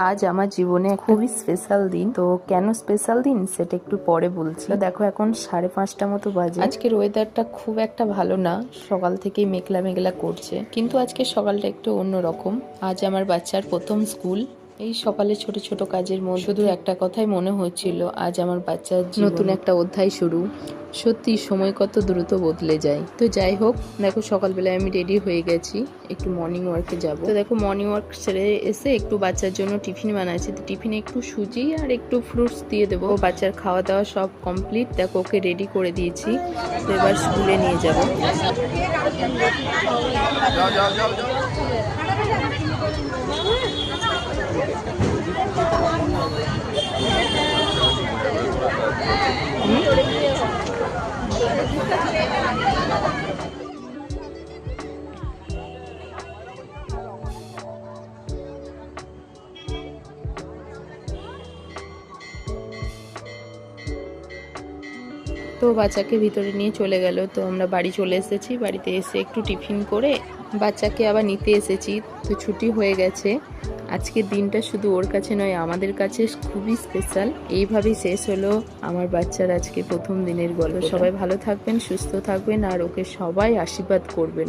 আজ আমার জীবনে খুবই স্পেশাল দিন। তো কেন স্পেশাল দিন সেটা একটু পরে বলছি। তো দেখো এখন 5:30 মতো বাজে। আজকের ওয়েদারটা খুব একটা ভালো না, সকাল থেকেই মেঘলা মেঘলা করছে, কিন্তু আজকে সকালটা একটু অন্যরকম। আজ আমার বাচ্চার প্রথম স্কুল। এই সকালে ছোট ছোট কাজের মধ্যে শুধু একটা কথাই মনে হচ্ছিল, আজ আমার বাচ্চার নতুন একটা অধ্যায় শুরু। সত্যি সময় কত দ্রুত বদলে যায়। তো যাই হোক, দেখো সকালবেলায় আমি রেডি হয়ে গেছি, একটু মর্নিং ওয়ার্কে যাব। তো দেখো মর্নিং ওয়ার্ক সেরে এসে একটু বাচ্চার জন্য টিফিন বানাচ্ছি। তো টিফিনে একটু সুজি আর একটু ফ্রুটস দিয়ে দেবো। বাচ্চার খাওয়া দাওয়া সব কমপ্লিট, দেখো ওকে রেডি করে দিয়েছি। তো এবার স্কুলে নিয়ে যাব। তো বাচ্চাকে ভিতরে নিয়ে চলে গেল। তো আমরা বাড়ি চলে এসেছি। বাড়িতে এসে একটু টিফিন করে বাচ্চাকে আবার নিতে এসেছি। তো ছুটি হয়ে গেছে। আজকের দিনটা শুধু ওর কাছে নয়, আমাদের কাছে খুবই স্পেশাল। এইভাবেই শেষ হলো আমার বাচ্চার আজকে প্রথম দিনের গল্প। সবাই ভালো থাকবেন, সুস্থ থাকবেন, আর ওকে সবাই আশীর্বাদ করবেন।